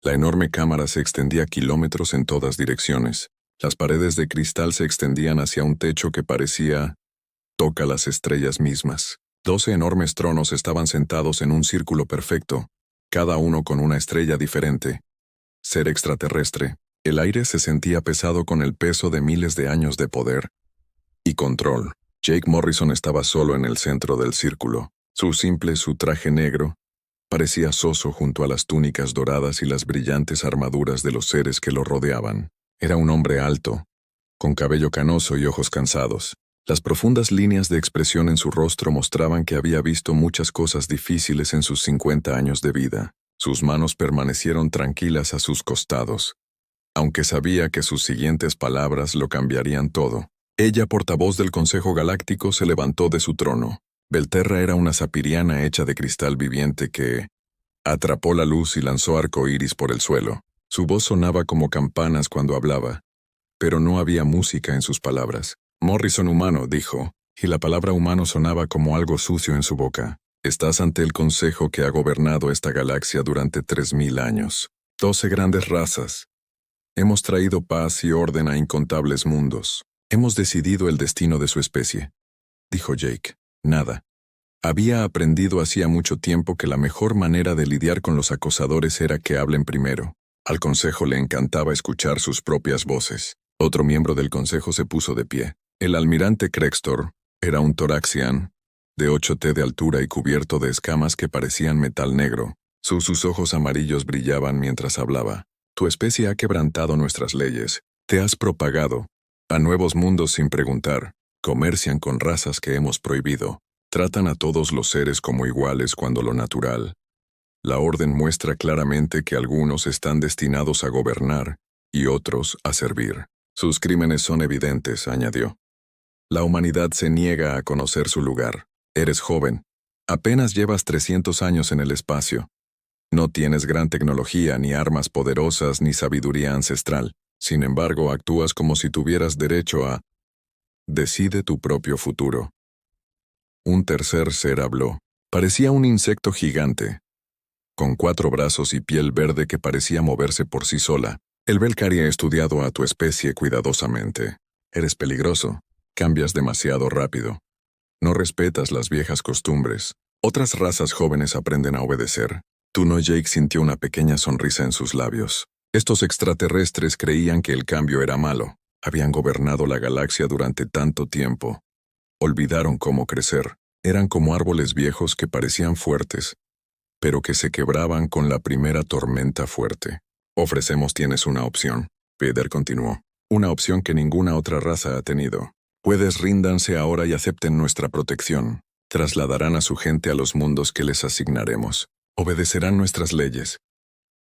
La enorme cámara se extendía kilómetros en todas direcciones. Las paredes de cristal se extendían hacia un techo que parecía toca las estrellas mismas. 12 enormes tronos estaban sentados en un círculo perfecto, cada uno con una estrella diferente. Ser extraterrestre. El aire se sentía pesado con el peso de miles de años de poder y control. Jake Morrison estaba solo en el centro del círculo. Su traje negro, parecía soso junto a las túnicas doradas y las brillantes armaduras de los seres que lo rodeaban. Era un hombre alto, con cabello canoso y ojos cansados. Las profundas líneas de expresión en su rostro mostraban que había visto muchas cosas difíciles en sus 50 años de vida. Sus manos permanecieron tranquilas a sus costados, aunque sabía que sus siguientes palabras lo cambiarían todo. Ella, portavoz del Consejo Galáctico, se levantó de su trono. Belterra era una sapiriana hecha de cristal viviente que atrapó la luz y lanzó arcoíris por el suelo. Su voz sonaba como campanas cuando hablaba, pero no había música en sus palabras. Morrison humano, dijo, y la palabra humano sonaba como algo sucio en su boca. Estás ante el Consejo que ha gobernado esta galaxia durante 3000 años. 12 grandes razas. Hemos traído paz y orden a incontables mundos. Hemos decidido el destino de su especie, dijo Jake. Nada. Había aprendido hacía mucho tiempo que la mejor manera de lidiar con los acosadores era que hablen primero. Al Consejo le encantaba escuchar sus propias voces. Otro miembro del Consejo se puso de pie. El almirante Crextor era un Toraxian, de 8 t de altura y cubierto de escamas que parecían metal negro. Sus ojos amarillos brillaban mientras hablaba. Tu especie ha quebrantado nuestras leyes. Te has propagado a nuevos mundos sin preguntar. Comercian con razas que hemos prohibido. Tratan a todos los seres como iguales cuando lo natural. La orden muestra claramente que algunos están destinados a gobernar y otros a servir. Sus crímenes son evidentes, añadió. La humanidad se niega a conocer su lugar. Eres joven. Apenas llevas 300 años en el espacio. No tienes gran tecnología, ni armas poderosas, ni sabiduría ancestral. Sin embargo, actúas como si tuvieras derecho a... Decide tu propio futuro. Un tercer ser habló. Parecía un insecto gigante, con 4 brazos y piel verde que parecía moverse por sí sola. El Belcari ha estudiado a tu especie cuidadosamente. Eres peligroso. Cambias demasiado rápido. No respetas las viejas costumbres. Otras razas jóvenes aprenden a obedecer. Tú no. Jake sintió una pequeña sonrisa en sus labios. Estos extraterrestres creían que el cambio era malo. Habían gobernado la galaxia durante tanto tiempo. Olvidaron cómo crecer. Eran como árboles viejos que parecían fuertes, pero que se quebraban con la primera tormenta fuerte. Tienes una opción. Vader continuó. Una opción que ninguna otra raza ha tenido. Ríndanse ahora y acepten nuestra protección. Trasladarán a su gente a los mundos que les asignaremos. Obedecerán nuestras leyes.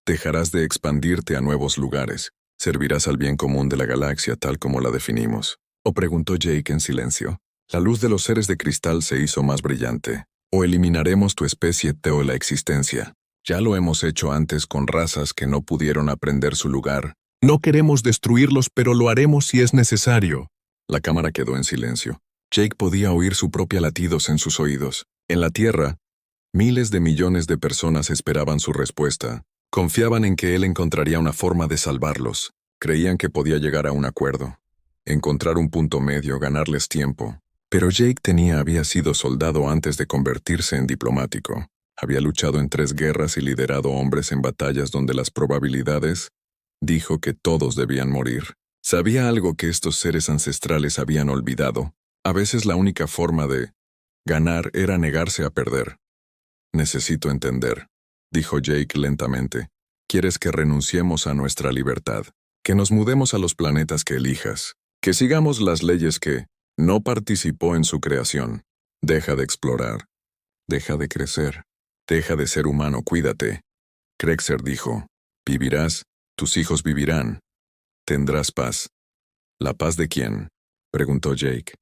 Dejarás de expandirte a nuevos lugares. Servirás al bien común de la galaxia tal como la definimos. ¿O preguntó Jake en silencio? La luz de los seres de cristal se hizo más brillante. O eliminaremos tu especie o la existencia. Ya lo hemos hecho antes con razas que no pudieron aprender su lugar. No queremos destruirlos, pero lo haremos si es necesario. La cámara quedó en silencio. Jake podía oír su propia latidos en sus oídos. En la Tierra, miles de millones de personas esperaban su respuesta. Confiaban en que él encontraría una forma de salvarlos. Creían que podía llegar a un acuerdo. Encontrar un punto medio, ganarles tiempo. Pero Jake había sido soldado antes de convertirse en diplomático. Había luchado en 3 guerras y liderado hombres en batallas donde las probabilidades, dijo que todos debían morir. Sabía algo que estos seres ancestrales habían olvidado. A veces la única forma de ganar era negarse a perder. Necesito entender, dijo Jake lentamente. ¿Quieres que renunciemos a nuestra libertad? Que nos mudemos a los planetas que elijas. Que sigamos las leyes que no participó en su creación. Deja de explorar. Deja de crecer. Deja de ser humano, cuídate. Crexer dijo. Vivirás, tus hijos vivirán. Tendrás paz. ¿La paz de quién? Preguntó Jake.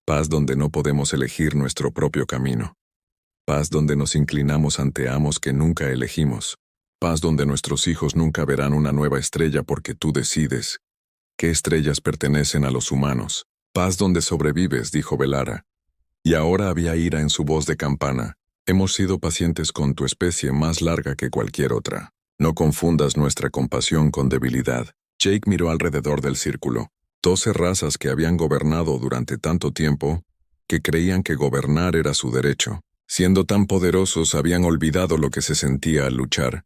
Paz donde no podemos elegir nuestro propio camino. Paz donde nos inclinamos ante amos que nunca elegimos. Paz donde nuestros hijos nunca verán una nueva estrella porque tú decides qué estrellas pertenecen a los humanos. Paz donde sobrevives, dijo Velara. Y ahora había ira en su voz de campana. Hemos sido pacientes con tu especie más larga que cualquier otra. No confundas nuestra compasión con debilidad. Jake miró alrededor del círculo. 12 razas que habían gobernado durante tanto tiempo, que creían que gobernar era su derecho. Siendo tan poderosos, habían olvidado lo que se sentía al luchar,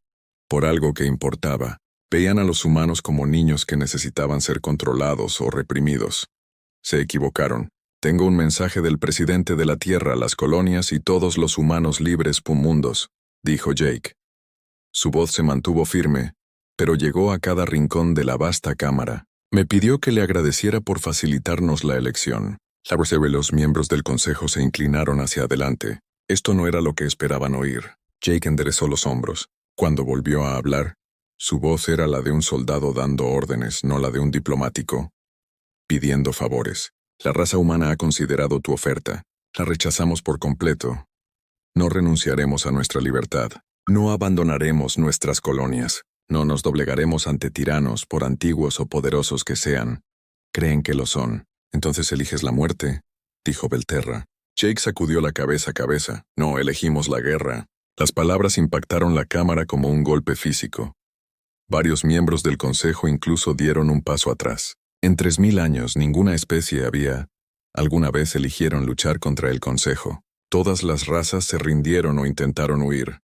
por algo que importaba. Veían a los humanos como niños que necesitaban ser controlados o reprimidos. Se equivocaron. Tengo un mensaje del presidente de la Tierra, las colonias y todos los humanos libres pumundos, dijo Jake. Su voz se mantuvo firme, pero llegó a cada rincón de la vasta cámara. Me pidió que le agradeciera por facilitarnos la elección. Los miembros del consejo se inclinaron hacia adelante. Esto no era lo que esperaban oír. Jake enderezó los hombros. Cuando volvió a hablar, su voz era la de un soldado dando órdenes, no la de un diplomático, pidiendo favores. La raza humana ha considerado tu oferta. La rechazamos por completo. No renunciaremos a nuestra libertad. No abandonaremos nuestras colonias. No nos doblegaremos ante tiranos, por antiguos o poderosos que sean. Creen que lo son. Entonces eliges la muerte, dijo Belterra. Jake sacudió la cabeza. No, elegimos la guerra. Las palabras impactaron la cámara como un golpe físico. Varios miembros del consejo incluso dieron un paso atrás. En 3000 años ninguna especie alguna vez eligieron luchar contra el consejo. Todas las razas se rindieron o intentaron huir.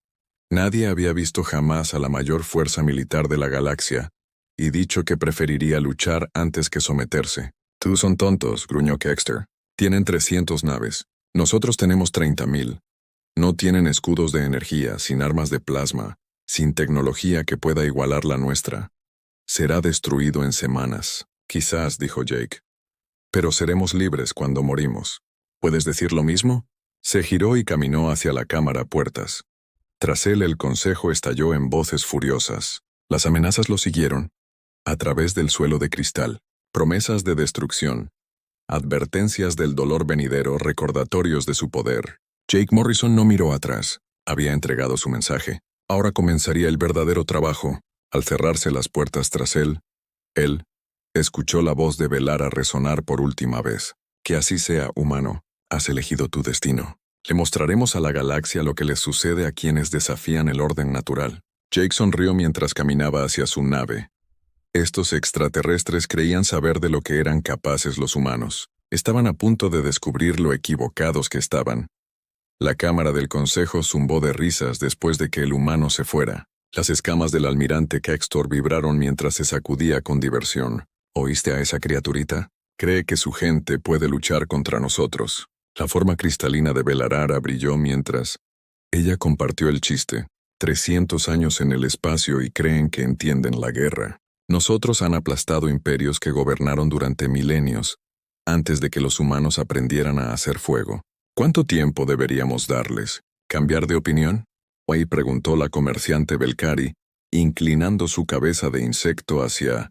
Nadie había visto jamás a la mayor fuerza militar de la galaxia y dicho que preferiría luchar antes que someterse. Tú son tontos, gruñó Kexter. Tienen 300 naves. Nosotros tenemos 30.000. No tienen escudos de energía, sin armas de plasma, sin tecnología que pueda igualar la nuestra. Será destruido en semanas. Quizás, dijo Jake. Pero seremos libres cuando morimos. ¿Puedes decir lo mismo? Se giró y caminó hacia la cámara puertas. Tras él el consejo estalló en voces furiosas. Las amenazas lo siguieron, a través del suelo de cristal. Promesas de destrucción. Advertencias del dolor venidero, recordatorios de su poder. Jake Morrison no miró atrás. Había entregado su mensaje. Ahora comenzaría el verdadero trabajo. Al cerrarse las puertas tras él escuchó la voz de Velara resonar por última vez. Que así sea, humano. Has elegido tu destino. Le mostraremos a la galaxia lo que les sucede a quienes desafían el orden natural. Jake sonrió mientras caminaba hacia su nave. Estos extraterrestres creían saber de lo que eran capaces los humanos. Estaban a punto de descubrir lo equivocados que estaban. La cámara del consejo zumbó de risas después de que el humano se fuera. Las escamas del almirante Kextor vibraron mientras se sacudía con diversión. ¿Oíste a esa criaturita? Cree que su gente puede luchar contra nosotros. La forma cristalina de Belarara brilló mientras ella compartió el chiste. 300 años en el espacio y creen que entienden la guerra. Nosotros han aplastado imperios que gobernaron durante milenios, antes de que los humanos aprendieran a hacer fuego. ¿Cuánto tiempo deberíamos darles? ¿Cambiar de opinión? Wei preguntó la comerciante Belcari, inclinando su cabeza de insecto hacia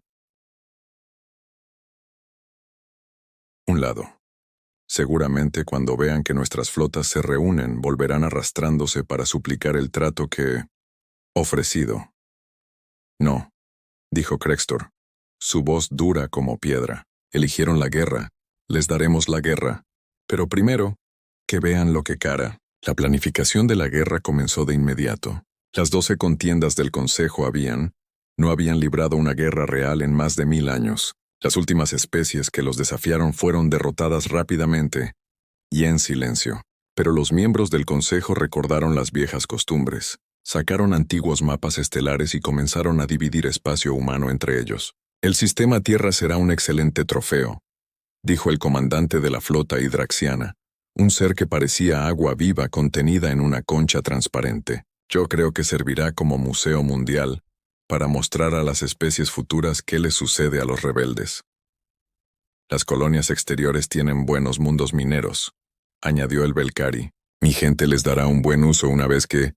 un lado. Seguramente cuando vean que nuestras flotas se reúnen, volverán arrastrándose para suplicar el trato que ofrecido. No, dijo Krextor, su voz dura como piedra. Eligieron la guerra. Les daremos la guerra. Pero primero, que vean lo que cara. La planificación de la guerra comenzó de inmediato. Las 12 contiendas del Consejo no habían librado una guerra real en más de 1000 años. Las últimas especies que los desafiaron fueron derrotadas rápidamente y en silencio. Pero los miembros del Consejo recordaron las viejas costumbres. Sacaron antiguos mapas estelares y comenzaron a dividir espacio humano entre ellos. El sistema Tierra será un excelente trofeo, dijo el comandante de la flota hidraxiana, un ser que parecía agua viva contenida en una concha transparente. Yo creo que servirá como museo mundial para mostrar a las especies futuras qué les sucede a los rebeldes. Las colonias exteriores tienen buenos mundos mineros, añadió el Belcari. Mi gente les dará un buen uso una vez que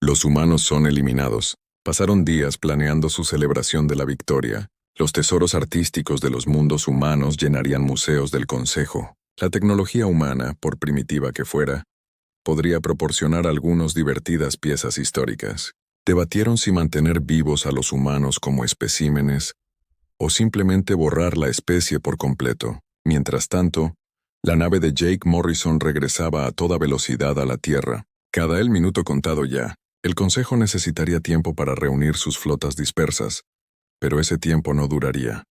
los humanos son eliminados. Pasaron días planeando su celebración de la victoria. Los tesoros artísticos de los mundos humanos llenarían museos del Consejo. La tecnología humana, por primitiva que fuera, podría proporcionar algunas divertidas piezas históricas. Debatieron si mantener vivos a los humanos como especímenes o simplemente borrar la especie por completo. Mientras tanto, la nave de Jake Morrison regresaba a toda velocidad a la Tierra. Cada el minuto contado ya. El Consejo necesitaría tiempo para reunir sus flotas dispersas, pero ese tiempo no duraría.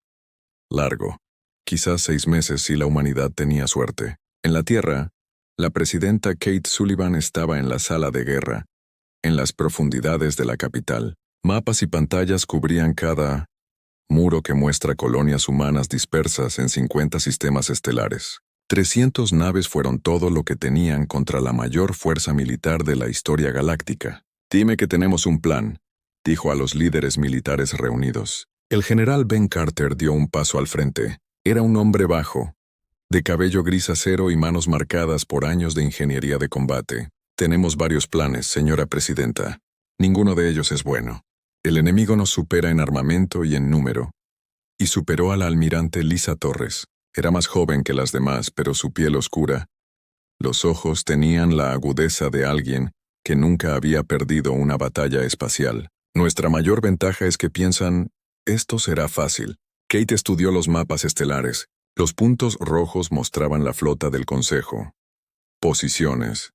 Largo. Quizás 6 meses si la humanidad tenía suerte. En la Tierra, la presidenta Kate Sullivan estaba en la sala de guerra, en las profundidades de la capital. Mapas y pantallas cubrían cada muro que muestra colonias humanas dispersas en 50 sistemas estelares. 300 naves fueron todo lo que tenían contra la mayor fuerza militar de la historia galáctica. «Dime que tenemos un plan», dijo a los líderes militares reunidos. El general Ben Carter dio un paso al frente. Era un hombre bajo, de cabello gris acero y manos marcadas por años de ingeniería de combate. «Tenemos varios planes, señora presidenta. Ninguno de ellos es bueno. El enemigo nos supera en armamento y en número». Y superó a la almirante Lisa Torres. Era más joven que las demás, pero su piel oscura. Los ojos tenían la agudeza de alguien que nunca había perdido una batalla espacial. «Nuestra mayor ventaja es que piensan, esto será fácil». Kate estudió los mapas estelares. Los puntos rojos mostraban la flota del Consejo. Posiciones.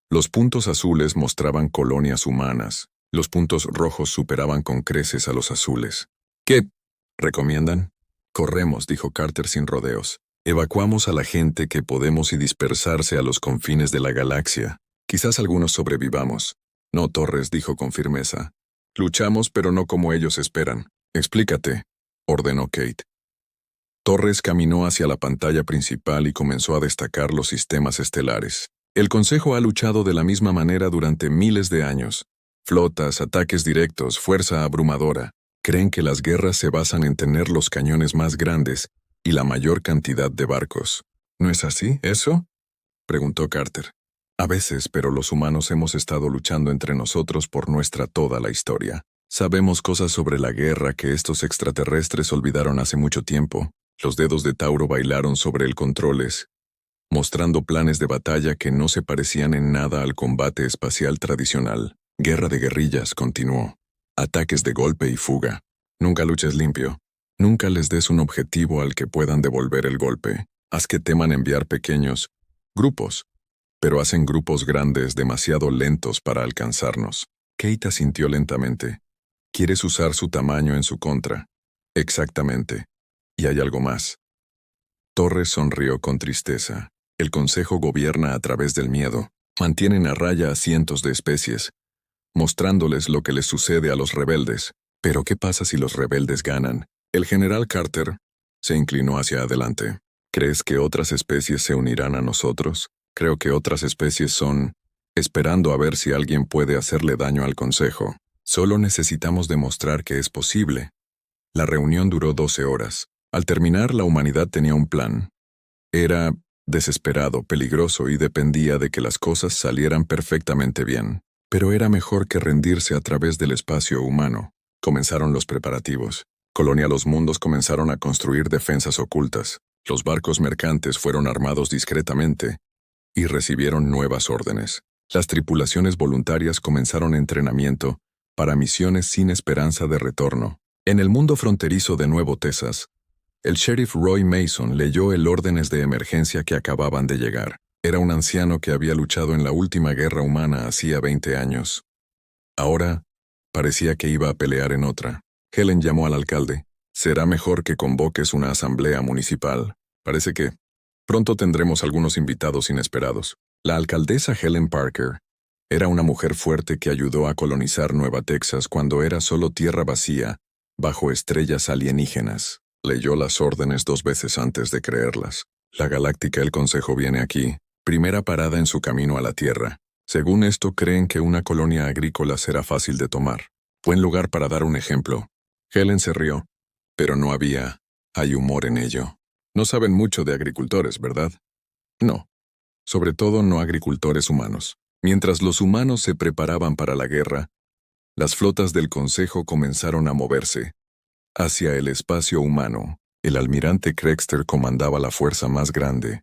Los puntos azules mostraban colonias humanas. Los puntos rojos superaban con creces a los azules. «¿Qué recomiendan?» «Corremos», dijo Carter sin rodeos. «Evacuamos a la gente que podemos y dispersarse a los confines de la galaxia. Quizás algunos sobrevivamos». «No, Torres», dijo con firmeza. «Luchamos, pero no como ellos esperan». «Explícate», ordenó Kate. Torres caminó hacia la pantalla principal y comenzó a destacar los sistemas estelares. El Consejo ha luchado de la misma manera durante miles de años. Flotas, ataques directos, fuerza abrumadora. Creen que las guerras se basan en tener los cañones más grandes y la mayor cantidad de barcos. ¿No es así, eso?, preguntó Carter. A veces, pero los humanos hemos estado luchando entre nosotros por nuestra toda la historia. Sabemos cosas sobre la guerra que estos extraterrestres olvidaron hace mucho tiempo. Los dedos de Tauro bailaron sobre el controles, mostrando planes de batalla que no se parecían en nada al combate espacial tradicional. Guerra de guerrillas continuó. Ataques de golpe y fuga. Nunca luches limpio. Nunca les des un objetivo al que puedan devolver el golpe. Haz que teman enviar pequeños grupos, pero hacen grupos grandes demasiado lentos para alcanzarnos. Kate asintió lentamente. Quieres usar su tamaño en su contra. Exactamente. Y hay algo más. Torres sonrió con tristeza. El Consejo gobierna a través del miedo. Mantienen a raya a cientos de especies, mostrándoles lo que les sucede a los rebeldes. Pero ¿qué pasa si los rebeldes ganan? El general Carter se inclinó hacia adelante. ¿Crees que otras especies se unirán a nosotros? Creo que otras especies son esperando a ver si alguien puede hacerle daño al Consejo. Solo necesitamos demostrar que es posible. La reunión duró 12 horas. Al terminar, la humanidad tenía un plan. Era desesperado, peligroso y dependía de que las cosas salieran perfectamente bien. Pero era mejor que rendirse a través del espacio humano. Comenzaron los preparativos. Colonia Los Mundos comenzaron a construir defensas ocultas. Los barcos mercantes fueron armados discretamente y recibieron nuevas órdenes. Las tripulaciones voluntarias comenzaron entrenamiento para misiones sin esperanza de retorno. En el mundo fronterizo de Nuevo Texas, el sheriff Roy Mason leyó el órdenes de emergencia que acababan de llegar. Era un anciano que había luchado en la última guerra humana hacía 20 años. Ahora, parecía que iba a pelear en otra. Helen llamó al alcalde. «Será mejor que convoques una asamblea municipal. Parece que pronto tendremos algunos invitados inesperados». La alcaldesa Helen Parker era una mujer fuerte que ayudó a colonizar Nueva Texas cuando era solo tierra vacía, bajo estrellas alienígenas. Leyó las órdenes 2 veces antes de creerlas. La galáctica El Consejo viene aquí. Primera parada en su camino a la Tierra. Según esto, creen que una colonia agrícola será fácil de tomar. Buen lugar para dar un ejemplo. Helen se rió, pero no hay humor en ello. No saben mucho de agricultores, ¿verdad? No. Sobre todo no agricultores humanos. Mientras los humanos se preparaban para la guerra, las flotas del Consejo comenzaron a moverse hacia el espacio humano. El almirante Krexter comandaba la fuerza más grande,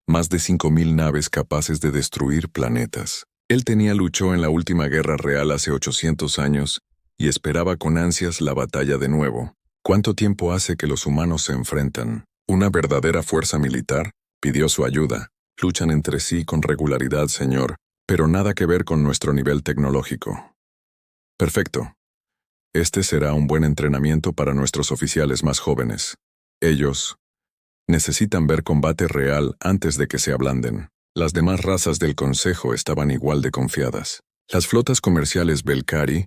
más de 5,000 naves capaces de destruir planetas. Él luchó en la última guerra real hace 800 años y esperaba con ansias la batalla de nuevo. ¿Cuánto tiempo hace que los humanos se enfrentan? ¿Una verdadera fuerza militar? Pidió su ayuda. Luchan entre sí con regularidad, señor, pero nada que ver con nuestro nivel tecnológico. Perfecto. Este será un buen entrenamiento para nuestros oficiales más jóvenes. Ellos necesitan ver combate real antes de que se ablanden. Las demás razas del Consejo estaban igual de confiadas. Las flotas comerciales Belcari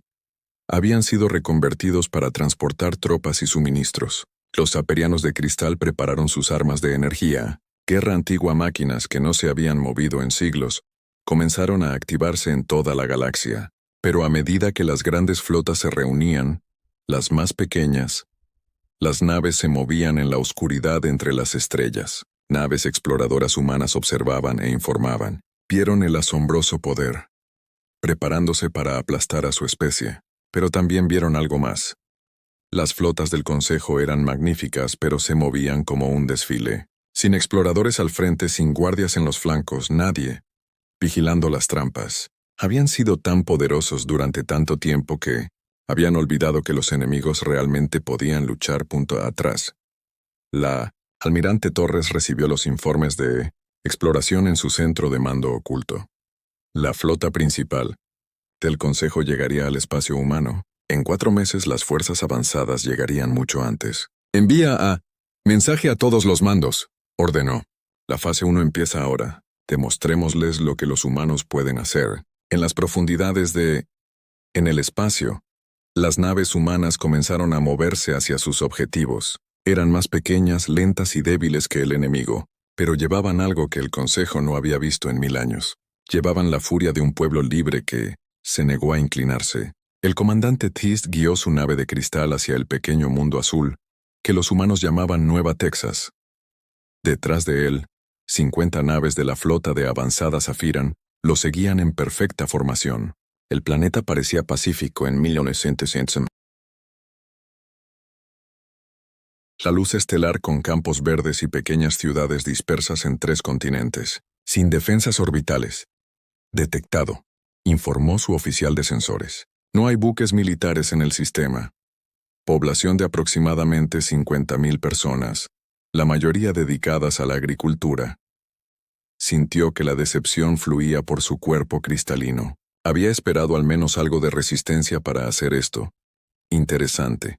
habían sido reconvertidos para transportar tropas y suministros. Los saperianos de cristal prepararon sus armas de energía. Guerra antigua, máquinas que no se habían movido en siglos comenzaron a activarse en toda la galaxia. Pero a medida que las grandes flotas se reunían, las más pequeñas, las naves se movían en la oscuridad entre las estrellas. Naves exploradoras humanas observaban e informaban. Vieron el asombroso poder, preparándose para aplastar a su especie. Pero también vieron algo más. Las flotas del Consejo eran magníficas, pero se movían como un desfile. Sin exploradores al frente, sin guardias en los flancos, nadie vigilando las trampas. Habían sido tan poderosos durante tanto tiempo que habían olvidado que los enemigos realmente podían luchar punto atrás. La almirante Torres recibió los informes de exploración en su centro de mando oculto. La flota principal del Consejo llegaría al espacio humano. En 4 meses las fuerzas avanzadas llegarían mucho antes. Envía a mensaje a todos los mandos, ordenó. La fase 1 empieza ahora. Demostrémosles lo que los humanos pueden hacer. En las profundidades en el espacio, las naves humanas comenzaron a moverse hacia sus objetivos. Eran más pequeñas, lentas y débiles que el enemigo, pero llevaban algo que el Consejo no había visto en 1000 años. Llevaban la furia de un pueblo libre que se negó a inclinarse. El comandante Tist guió su nave de cristal hacia el pequeño mundo azul, que los humanos llamaban Nueva Texas. Detrás de él, 50 naves de la flota de avanzada Zafiran lo seguían en perfecta formación. El planeta parecía pacífico en 1900. La luz estelar con campos verdes y pequeñas ciudades dispersas en 3 continentes, sin defensas orbitales. Detectado, informó su oficial de sensores. No hay buques militares en el sistema. Población de aproximadamente 50.000 personas, la mayoría dedicadas a la agricultura. Sintió que la decepción fluía por su cuerpo cristalino. Había esperado al menos algo de resistencia para hacer esto. Interesante.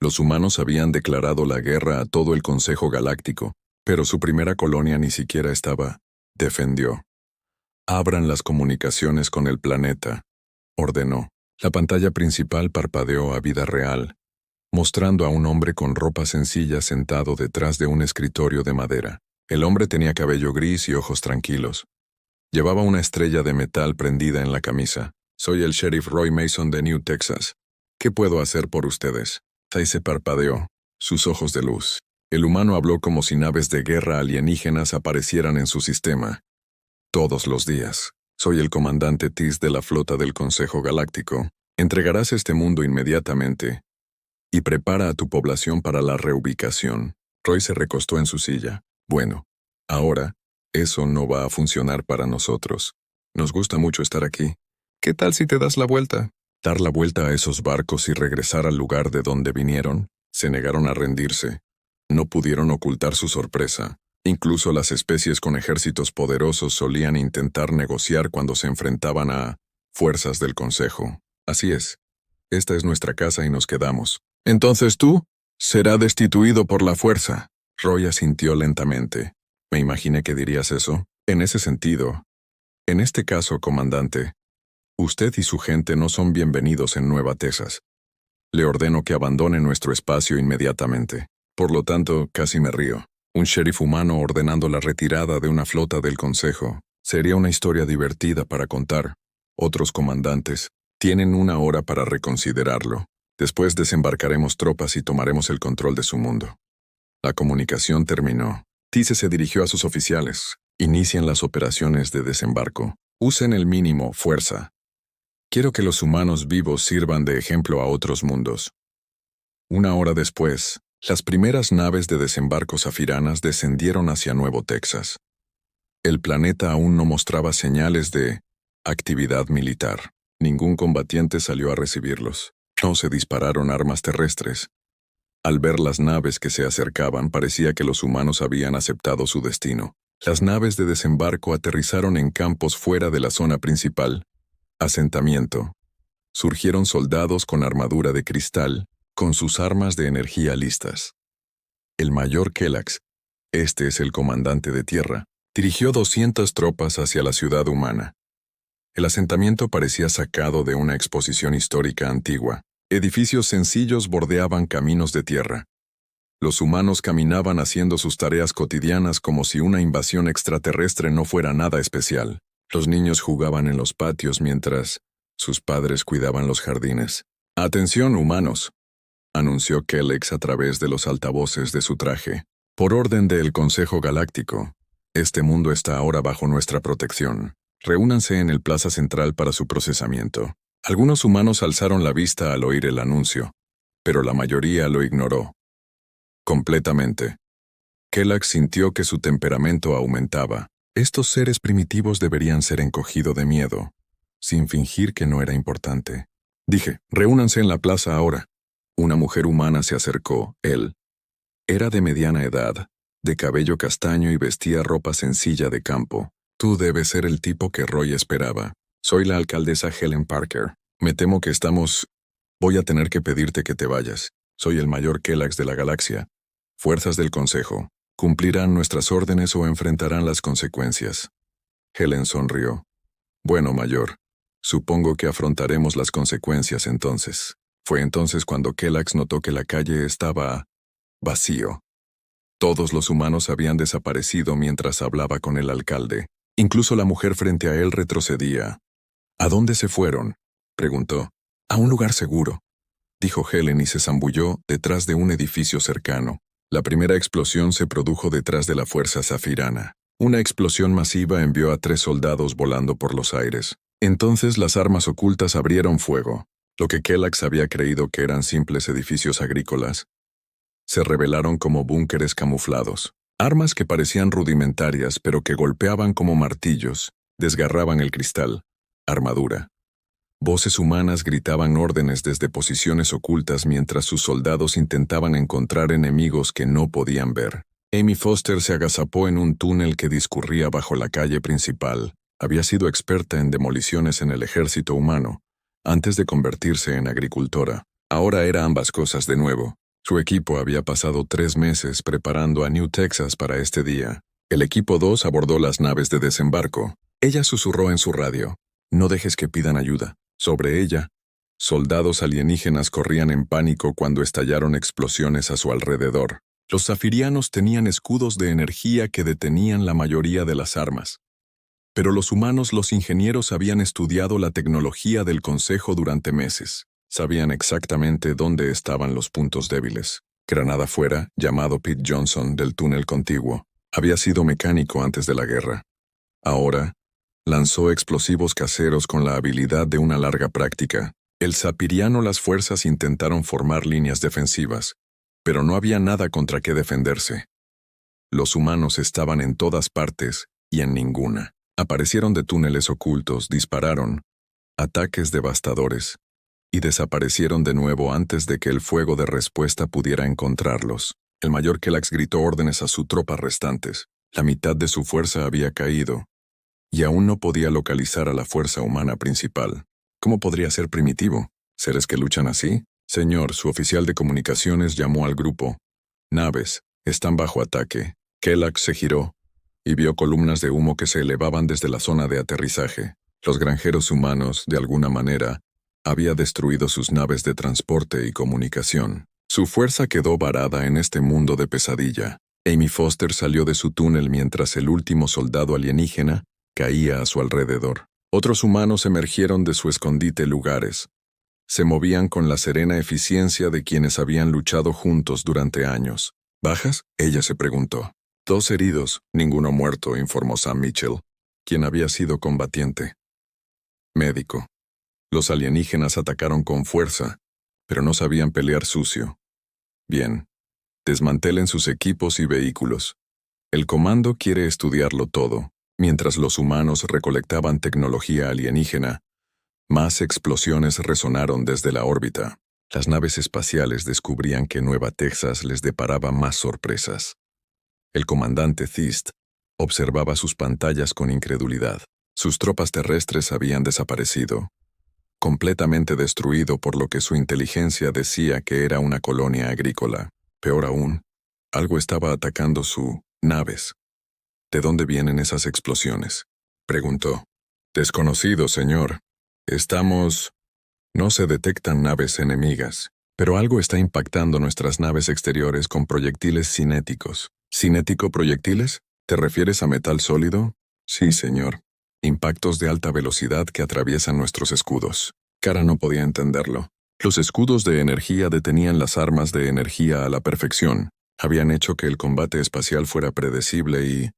Los humanos habían declarado la guerra a todo el Consejo Galáctico, pero su primera colonia ni siquiera estaba. Defendió. Abran las comunicaciones con el planeta, ordenó. La pantalla principal parpadeó a vida real, mostrando a un hombre con ropa sencilla sentado detrás de un escritorio de madera. El hombre tenía cabello gris y ojos tranquilos. Llevaba una estrella de metal prendida en la camisa. Soy el sheriff Roy Mason de New Texas. ¿Qué puedo hacer por ustedes? Se parpadeó, sus ojos de luz. El humano habló como si naves de guerra alienígenas aparecieran en su sistema. Todos los días. Soy el comandante Tis de la flota del Consejo Galáctico. Entregarás este mundo inmediatamente. Y prepara a tu población para la reubicación. Roy se recostó en su silla. Bueno, ahora, eso no va a funcionar para nosotros. Nos gusta mucho estar aquí. ¿Qué tal si te das la vuelta? Dar la vuelta a esos barcos y regresar al lugar de donde vinieron. Se negaron a rendirse. No pudieron ocultar su sorpresa. Incluso las especies con ejércitos poderosos solían intentar negociar cuando se enfrentaban a fuerzas del Consejo. Así es. Esta es nuestra casa y nos quedamos. Entonces tú será destituido por la fuerza. Roy asintió lentamente. Me imaginé que dirías eso. En ese sentido. En este caso, comandante, usted y su gente no son bienvenidos en Nueva Texas. Le ordeno que abandone nuestro espacio inmediatamente. Por lo tanto, casi me río. Un sheriff humano ordenando la retirada de una flota del Consejo. Sería una historia divertida para contar. Otros comandantes tienen 1 hora para reconsiderarlo. Después desembarcaremos tropas y tomaremos el control de su mundo. La comunicación terminó. Tice se dirigió a sus oficiales. Inician las operaciones de desembarco. Usen el mínimo fuerza. Quiero que los humanos vivos sirvan de ejemplo a otros mundos. 1 hora después, las primeras naves de desembarco zafiranas descendieron hacia Nuevo Texas. El planeta aún no mostraba señales de actividad militar. Ningún combatiente salió a recibirlos. No se dispararon armas terrestres. Al ver las naves que se acercaban, parecía que los humanos habían aceptado su destino. Las naves de desembarco aterrizaron en campos fuera de la zona principal. Asentamiento. surgieron soldados con armadura de cristal, con sus armas de energía listas. El mayor Kelax, este es el comandante de tierra, dirigió 200 tropas hacia la ciudad humana. El asentamiento parecía sacado de una exposición histórica antigua. Edificios sencillos bordeaban caminos de tierra. Los humanos caminaban haciendo sus tareas cotidianas como si una invasión extraterrestre no fuera nada especial. Los niños jugaban en los patios mientras sus padres cuidaban los jardines. «Atención, humanos», anunció Kelex a través de los altavoces de su traje. «Por orden del Consejo Galáctico, este mundo está ahora bajo nuestra protección. Reúnanse en el Plaza Central para su procesamiento». Algunos humanos alzaron la vista al oír el anuncio, pero la mayoría lo ignoró. Completamente. Kelax sintió que su temperamento aumentaba. Estos seres primitivos deberían ser encogidos de miedo, sin fingir que no era importante. Dije, reúnanse en la plaza ahora. Una mujer humana se acercó, él. Era de mediana edad, de cabello castaño y vestía ropa sencilla de campo. Tú debes ser el tipo que Roy esperaba. Soy la alcaldesa Helen Parker. Me temo que Voy a tener que pedirte que te vayas. Soy el mayor Kelax de la galaxia. Fuerzas del Consejo. ¿Cumplirán nuestras órdenes o enfrentarán las consecuencias? Helen sonrió. Bueno, mayor. Supongo que afrontaremos las consecuencias entonces. Fue entonces cuando Kelax notó que la calle estaba vacío. Todos los humanos habían desaparecido mientras hablaba con el alcalde. Incluso la mujer frente a él retrocedía. ¿A dónde se fueron?, preguntó. A un lugar seguro, dijo Helen y se zambulló detrás de un edificio cercano. La primera explosión se produjo detrás de la fuerza zafirana. Una explosión masiva envió a 3 soldados volando por los aires. Entonces las armas ocultas abrieron fuego. Lo que Kelax había creído que eran simples edificios agrícolas, se revelaron como búnkeres camuflados. Armas que parecían rudimentarias pero que golpeaban como martillos, desgarraban el cristal. Armadura. Voces humanas gritaban órdenes desde posiciones ocultas mientras sus soldados intentaban encontrar enemigos que no podían ver. Amy Foster se agazapó en un túnel que discurría bajo la calle principal. Había sido experta en demoliciones en el ejército humano, antes de convertirse en agricultora. Ahora era ambas cosas de nuevo. Su equipo había pasado 3 meses preparando a New Texas para este día. El equipo 2 abordó las naves de desembarco. Ella susurró en su radio. No dejes que pidan ayuda. Sobre ella, soldados alienígenas corrían en pánico cuando estallaron explosiones a su alrededor. Los zafirianos tenían escudos de energía que detenían la mayoría de las armas. Pero los ingenieros habían estudiado la tecnología del Consejo durante meses. Sabían exactamente dónde estaban los puntos débiles. Granada fuera, llamado Pete Johnson del túnel contiguo, había sido mecánico antes de la guerra. Ahora, lanzó explosivos caseros con la habilidad de una larga práctica. El zafiriano las fuerzas intentaron formar líneas defensivas, pero no había nada contra qué defenderse. Los humanos estaban en todas partes y en ninguna. Aparecieron de túneles ocultos, dispararon, ataques devastadores, y desaparecieron de nuevo antes de que el fuego de respuesta pudiera encontrarlos. El mayor Kelax gritó órdenes a sus tropas restantes. La mitad de su fuerza había caído, y aún no podía localizar a la fuerza humana principal. ¿Cómo podría ser primitivo? ¿Seres que luchan así? Señor, su oficial de comunicaciones llamó al grupo. Naves, están bajo ataque. Kelax se giró y vio columnas de humo que se elevaban desde la zona de aterrizaje. Los granjeros humanos, de alguna manera, había destruido sus naves de transporte y comunicación. Su fuerza quedó varada en este mundo de pesadilla. Amy Foster salió de su túnel mientras el último soldado alienígena caía a su alrededor. Otros humanos emergieron de su escondite lugares. Se movían con la serena eficiencia de quienes habían luchado juntos durante años. ¿Bajas?, ella se preguntó. 2 heridos, ninguno muerto, informó Sam Mitchell, quien había sido combatiente. Médico. Los alienígenas atacaron con fuerza, pero no sabían pelear sucio. Bien. Desmantelen sus equipos y vehículos. El comando quiere estudiarlo todo. Mientras los humanos recolectaban tecnología alienígena, más explosiones resonaron desde la órbita. Las naves espaciales descubrían que Nueva Texas les deparaba más sorpresas. El comandante Thist observaba sus pantallas con incredulidad. Sus tropas terrestres habían desaparecido, completamente destruido por lo que su inteligencia decía que era una colonia agrícola. Peor aún, algo estaba atacando sus naves. ¿De dónde vienen esas explosiones?, preguntó. Desconocido, señor. No se detectan naves enemigas, pero algo está impactando nuestras naves exteriores con proyectiles cinéticos. ¿Cinético proyectiles? ¿Te refieres a metal sólido? Sí, señor. Impactos de alta velocidad que atraviesan nuestros escudos. Kara no podía entenderlo. Los escudos de energía detenían las armas de energía a la perfección. Habían hecho que el combate espacial fuera predecible y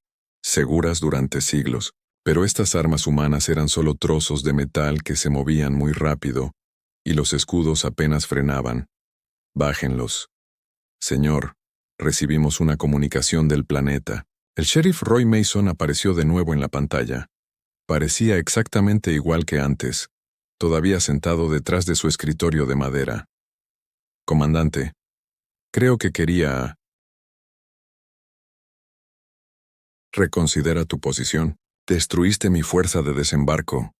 seguras durante siglos. Pero estas armas humanas eran solo trozos de metal que se movían muy rápido, y los escudos apenas frenaban. Bájenlos. Señor, recibimos una comunicación del planeta. El sheriff Roy Mason apareció de nuevo en la pantalla. Parecía exactamente igual que antes, todavía sentado detrás de su escritorio de madera. Comandante, creo que quería... Reconsidera tu posición. Destruiste mi fuerza de desembarco,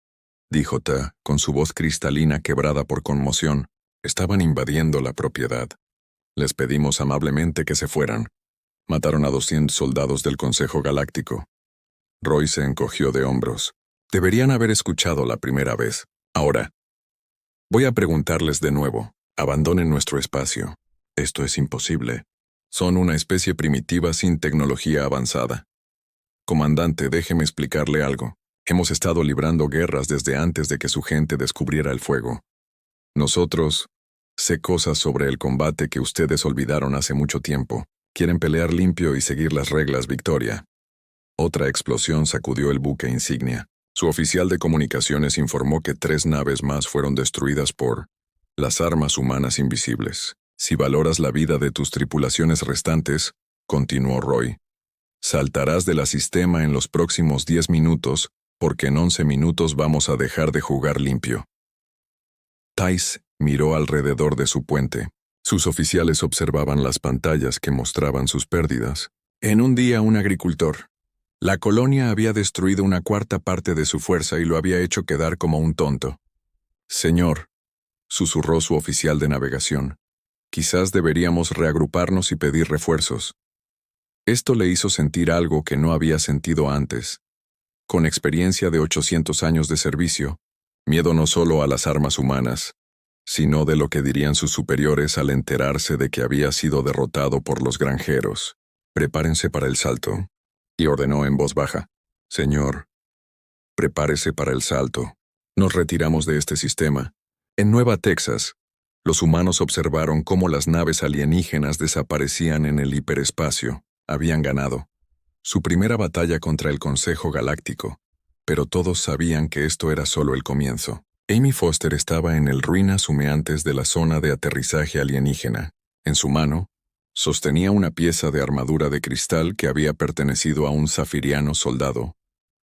dijo Ta, con su voz cristalina quebrada por conmoción. Estaban invadiendo la propiedad. Les pedimos amablemente que se fueran. Mataron a 200 soldados del Consejo Galáctico. Roy se encogió de hombros. Deberían haber escuchado la primera vez. Ahora, voy a preguntarles de nuevo. Abandonen nuestro espacio. Esto es imposible. Son una especie primitiva sin tecnología avanzada. Comandante, déjeme explicarle algo. Hemos estado librando guerras desde antes de que su gente descubriera el fuego. Nosotros, sé cosas sobre el combate que ustedes olvidaron hace mucho tiempo. Quieren pelear limpio y seguir las reglas, Victoria. Otra explosión sacudió el buque insignia. Su oficial de comunicaciones informó que 3 naves más fueron destruidas por las armas humanas invisibles. Si valoras la vida de tus tripulaciones restantes, continuó Roy, saltarás de la sistema en los próximos 10 minutos, porque en 11 minutos vamos a dejar de jugar limpio. Tice miró alrededor de su puente. Sus oficiales observaban las pantallas que mostraban sus pérdidas. En un día, un agricultor. La colonia había destruido una cuarta parte de su fuerza y lo había hecho quedar como un tonto. Señor, susurró su oficial de navegación, quizás deberíamos reagruparnos y pedir refuerzos. Esto le hizo sentir algo que no había sentido antes. Con experiencia de 800 años de servicio, miedo no solo a las armas humanas, sino de lo que dirían sus superiores al enterarse de que había sido derrotado por los granjeros. Prepárense para el salto, y ordenó en voz baja. Señor, prepárese para el salto. Nos retiramos de este sistema. En Nueva Texas, los humanos observaron cómo las naves alienígenas desaparecían en el hiperespacio. Habían ganado su primera batalla contra el Consejo Galáctico, pero todos sabían que esto era solo el comienzo. Amy Foster estaba en el ruinas humeantes de la zona de aterrizaje alienígena. En su mano, sostenía una pieza de armadura de cristal que había pertenecido a un zafiriano soldado.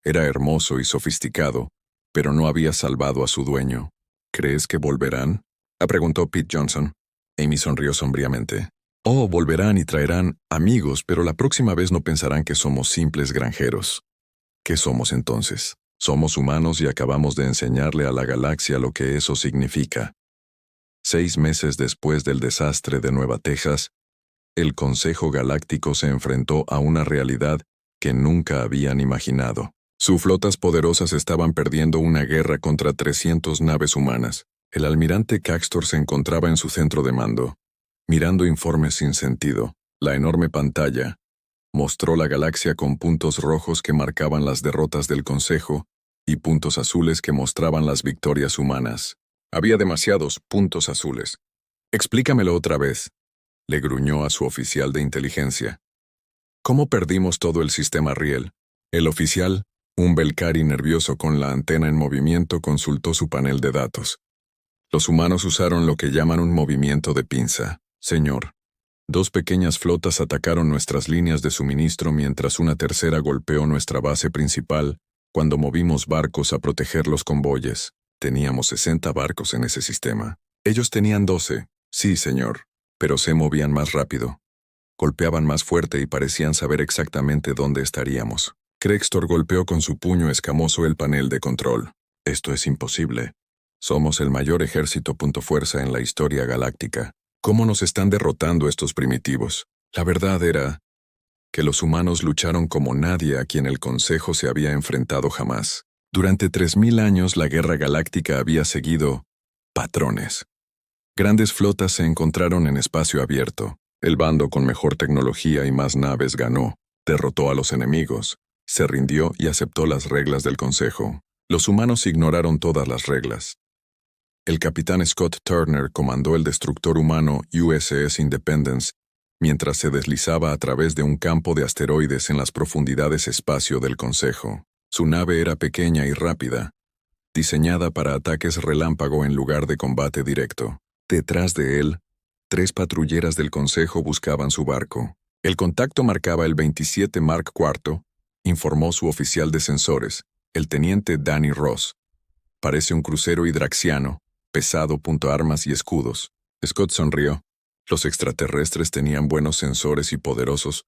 Era hermoso y sofisticado, pero no había salvado a su dueño. ¿Crees que volverán?, preguntó Pete Johnson. Amy sonrió sombríamente. Oh, volverán y traerán amigos, pero la próxima vez no pensarán que somos simples granjeros. ¿Qué somos entonces? Somos humanos y acabamos de enseñarle a la galaxia lo que eso significa. 6 meses después del desastre de Nueva Texas, el Consejo Galáctico se enfrentó a una realidad que nunca habían imaginado. Sus flotas poderosas estaban perdiendo una guerra contra 300 naves humanas. El almirante Caxtor se encontraba en su centro de mando, mirando informes sin sentido. La enorme pantalla mostró la galaxia con puntos rojos que marcaban las derrotas del Consejo y puntos azules que mostraban las victorias humanas. Había demasiados puntos azules. Explícamelo otra vez, le gruñó a su oficial de inteligencia. ¿Cómo perdimos todo el sistema Riel? El oficial, un Belcari nervioso con la antena en movimiento, consultó su panel de datos. Los humanos usaron lo que llaman un movimiento de pinza. Señor, 2 pequeñas flotas atacaron nuestras líneas de suministro mientras una tercera golpeó nuestra base principal cuando movimos barcos a proteger los convoyes. Teníamos 60 barcos en ese sistema. Ellos tenían 12. Sí, señor, pero se movían más rápido. Golpeaban más fuerte y parecían saber exactamente dónde estaríamos. Crextor golpeó con su puño escamoso el panel de control. Esto es imposible. Somos el mayor ejército fuerza en la historia galáctica. ¿Cómo nos están derrotando estos primitivos? La verdad era que los humanos lucharon como nadie a quien el Consejo se había enfrentado jamás. Durante 3000 años la guerra galáctica había seguido patrones. Grandes flotas se encontraron en espacio abierto. El bando con mejor tecnología y más naves ganó, derrotó a los enemigos, se rindió y aceptó las reglas del Consejo. Los humanos ignoraron todas las reglas. El capitán Scott Turner comandó el destructor humano USS Independence mientras se deslizaba a través de un campo de asteroides en las profundidades espacio del Consejo. Su nave era pequeña y rápida, diseñada para ataques relámpago en lugar de combate directo. Detrás de él, 3 patrulleras del Consejo buscaban su barco. El contacto marcaba el 27 Mark IV, informó su oficial de sensores, el teniente Danny Ross. Parece un crucero hidraxiano, pesado. Armas y escudos. Scott sonrió. Los extraterrestres tenían buenos sensores y poderosos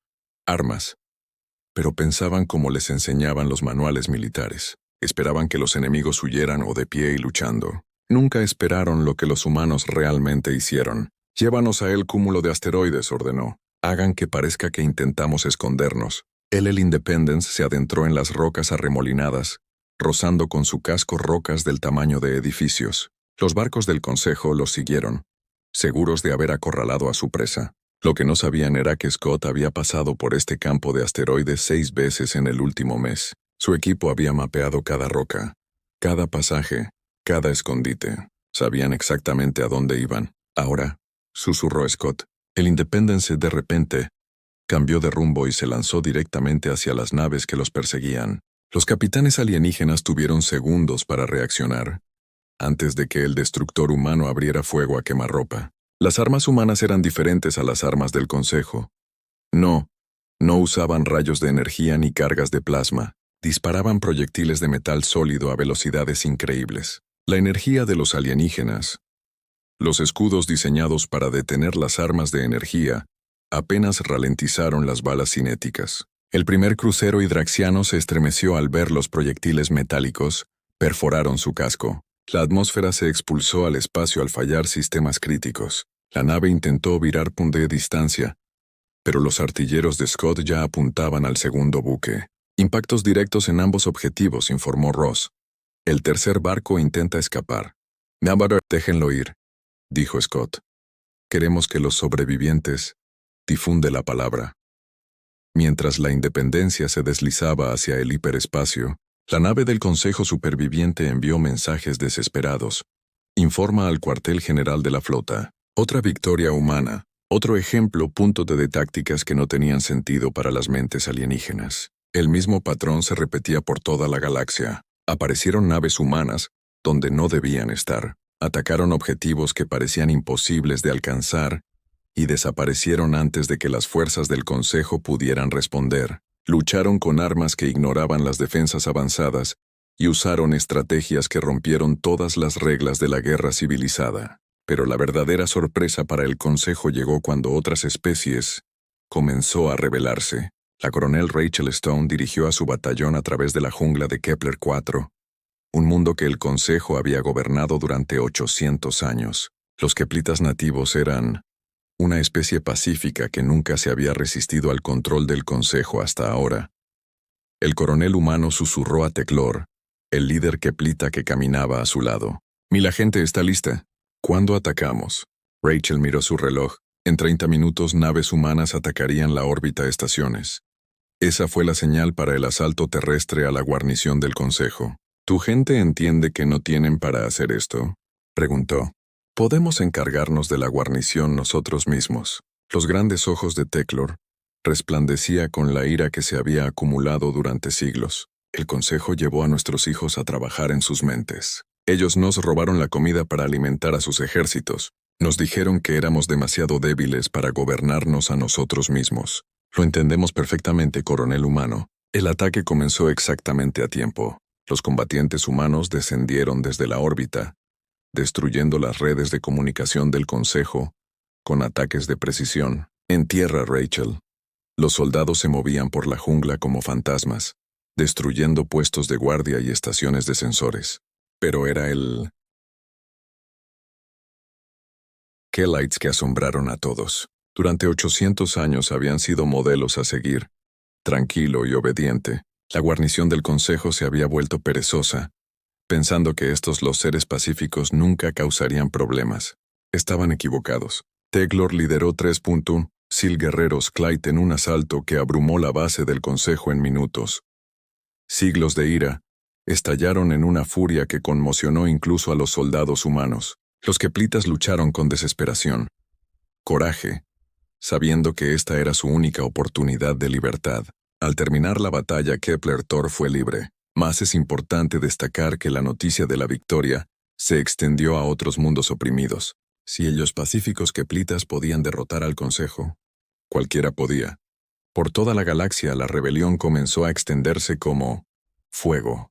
armas, pero pensaban como les enseñaban los manuales militares. Esperaban que los enemigos huyeran o de pie y luchando. Nunca esperaron lo que los humanos realmente hicieron. Llévanos a el cúmulo de asteroides, ordenó. Hagan que parezca que intentamos escondernos. El Independence se adentró en las rocas arremolinadas, rozando con su casco rocas del tamaño de edificios. Los barcos del Consejo los siguieron, seguros de haber acorralado a su presa. Lo que no sabían era que Scott había pasado por este campo de asteroides 6 veces en el último mes. Su equipo había mapeado cada roca, cada pasaje, cada escondite. Sabían exactamente a dónde iban. Ahora, susurró Scott, el Independence de repente cambió de rumbo y se lanzó directamente hacia las naves que los perseguían. Los capitanes alienígenas tuvieron segundos para reaccionar, antes de que el destructor humano abriera fuego a quemarropa. Las armas humanas eran diferentes a las armas del Consejo. No usaban rayos de energía ni cargas de plasma. Disparaban proyectiles de metal sólido a velocidades increíbles. La energía de los alienígenas, los escudos diseñados para detener las armas de energía, apenas ralentizaron las balas cinéticas. El primer crucero hidraxiano se estremeció al ver los proyectiles metálicos, perforaron su casco. La atmósfera se expulsó al espacio al fallar sistemas críticos. La nave intentó virar de distancia, pero los artilleros de Scott ya apuntaban al segundo buque. Impactos directos en ambos objetivos, informó Ross. El tercer barco intenta escapar. Déjenlo ir, dijo Scott. Queremos que los sobrevivientes difunde la palabra. Mientras la Independencia se deslizaba hacia el hiperespacio, la nave del Consejo Superviviente envió mensajes desesperados. Informa al cuartel general de la flota. Otra victoria humana. Otro ejemplo de tácticas que no tenían sentido para las mentes alienígenas. El mismo patrón se repetía por toda la galaxia. Aparecieron naves humanas donde no debían estar. Atacaron objetivos que parecían imposibles de alcanzar y desaparecieron antes de que las fuerzas del Consejo pudieran responder. Lucharon con armas que ignoraban las defensas avanzadas y usaron estrategias que rompieron todas las reglas de la guerra civilizada. Pero la verdadera sorpresa para el Consejo llegó cuando otras especies comenzó a rebelarse. La coronel Rachel Stone dirigió a su batallón a través de la jungla de Kepler 4, un mundo que el Consejo había gobernado durante 800 años. Los keplitas nativos eran una especie pacífica que nunca se había resistido al control del Consejo hasta ahora. El coronel humano susurró a Teclor, el líder keplita que caminaba a su lado. «La gente está lista. ¿Cuándo atacamos?» Rachel miró su reloj. En 30 minutos naves humanas atacarían la órbita estaciones. Esa fue la señal para el asalto terrestre a la guarnición del Consejo. «¿Tu gente entiende que no tienen para hacer esto?», preguntó. «Podemos encargarnos de la guarnición nosotros mismos». Los grandes ojos de Teclor resplandecía con la ira que se había acumulado durante siglos. El Consejo llevó a nuestros hijos a trabajar en sus mentes. Ellos nos robaron la comida para alimentar a sus ejércitos. Nos dijeron que éramos demasiado débiles para gobernarnos a nosotros mismos. Lo entendemos perfectamente, coronel humano. El ataque comenzó exactamente a tiempo. Los combatientes humanos descendieron desde la órbita, destruyendo las redes de comunicación del Consejo con ataques de precisión. En tierra, Rachel, los soldados se movían por la jungla como fantasmas, destruyendo puestos de guardia y estaciones de sensores. Pero era Kellites que asombraron a todos. Durante 800 años habían sido modelos a seguir. Tranquilo y obediente, la guarnición del consejo se había vuelto perezosa, pensando que los seres pacíficos nunca causarían problemas. Estaban equivocados. Teglor lideró 3.000 guerreros Clyde en un asalto que abrumó la base del consejo en minutos. Siglos de ira estallaron en una furia que conmocionó incluso a los soldados humanos. Los keplitas lucharon con desesperación, coraje, sabiendo que esta era su única oportunidad de libertad. Al terminar la batalla, Kepler-Thor fue libre. Más es importante destacar que la noticia de la victoria se extendió a otros mundos oprimidos. Si ellos pacíficos keplitas podían derrotar al Consejo, cualquiera podía. Por toda la galaxia la rebelión comenzó a extenderse como fuego.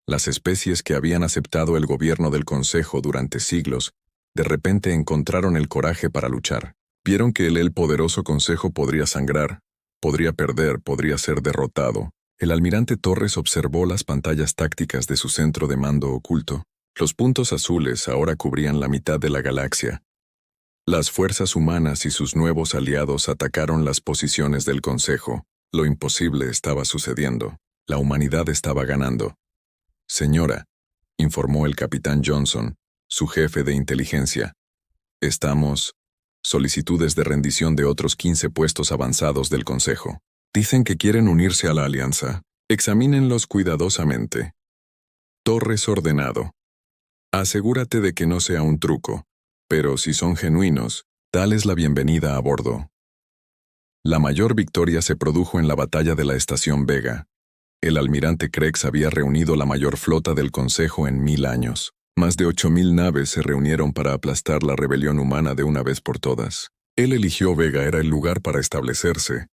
Las especies que habían aceptado el gobierno del Consejo durante siglos, de repente encontraron el coraje para luchar. Vieron que el poderoso Consejo podría sangrar, podría perder, podría ser derrotado. El almirante Torres observó las pantallas tácticas de su centro de mando oculto. Los puntos azules ahora cubrían la mitad de la galaxia. Las fuerzas humanas y sus nuevos aliados atacaron las posiciones del Consejo. Lo imposible estaba sucediendo. La humanidad estaba ganando. Señora, informó el capitán Johnson, su jefe de inteligencia. Estamos... Solicitudes de rendición de otros 15 puestos avanzados del Consejo. Dicen que quieren unirse a la alianza. Examínenlos cuidadosamente. Torres ordenado. Asegúrate de que no sea un truco, pero si son genuinos, dales la bienvenida a bordo. La mayor victoria se produjo en la batalla de la Estación Vega. El almirante Krex había reunido la mayor flota del Consejo en 1000 años. Más de 8000 naves se reunieron para aplastar la rebelión humana de una vez por todas. Él eligió Vega era el lugar para establecerse,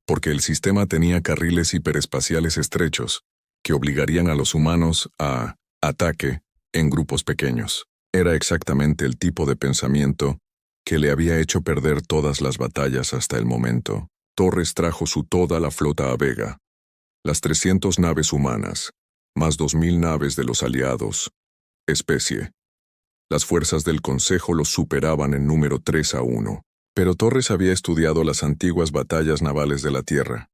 porque el sistema tenía carriles hiperespaciales estrechos, que obligarían a los humanos a ataque en grupos pequeños. Era exactamente el tipo de pensamiento que le había hecho perder todas las batallas hasta el momento. Torres trajo toda la flota a Vega. Las 300 naves humanas, más 2000 naves de los aliados. Especie. Las fuerzas del Consejo los superaban en número 3-1. Pero Torres había estudiado las antiguas batallas navales de la Tierra.